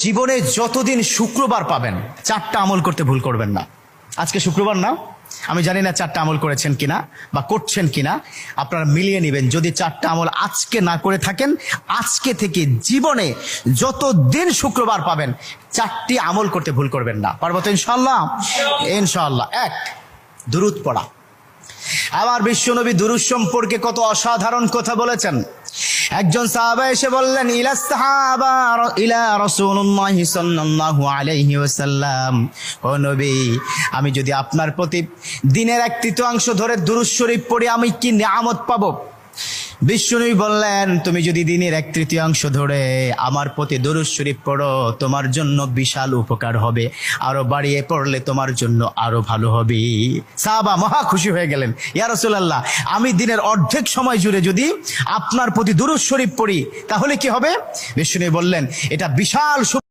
জীবনে যতদিন শুক্রবার পাবেন 4টা আমল করতে ভুল করবেন না। আজকে শুক্রবার না, আমি জানি না 4টা আমল করেছেন কিনা বা করছেন কিনা, আপনারা মিলিয়ে নেবেন। যদি 4টা আমল আজকে না করে থাকেন, আজকে থেকে জীবনে যতদিন শুক্রবার পাবেন 4টি আমল করতে ভুল করবেন না। পারবো তো ইনশাআল্লাহ? ইনশাআল্লাহ। 1, দুরূদ পড়া। আবার বিশ্বনবী দুরূদ সম্পর্কে কত অসাধারণ কথা বলেছেন। একজন সাহাবা এসে বললেন, ইলা রাসূলুল্লাহ সাল্লাল্লাহু আলাইহি ওয়াসাল্লাম, ও নবী, আমি যদি আপনার প্রতি দিনের 1/3 ধরে দুরূদ শরীফ পড়ি আমি কি নিয়ামত পাবো? বিশ্বনবী বললেন, তুমি যদি দিনের 1/3 ধরে আমার প্রতি দুরূদ শরীফ পড়ো তোমার জন্য বিশাল উপকার হবে, আরো বাড়িয়ে পড়লে তোমার জন্য আরো ভালো হবে। সাহাবা মহা খুশি হয়ে গেলেন, ইয়া রাসূলুল্লাহ, আমি দিনের অর্ধেক সময় জুড়ে যদি আপনার প্রতি দুরূদ শরীফ পড়ি তাহলে কি হবে? বিশ্বনবী বললেন, এটা বিশাল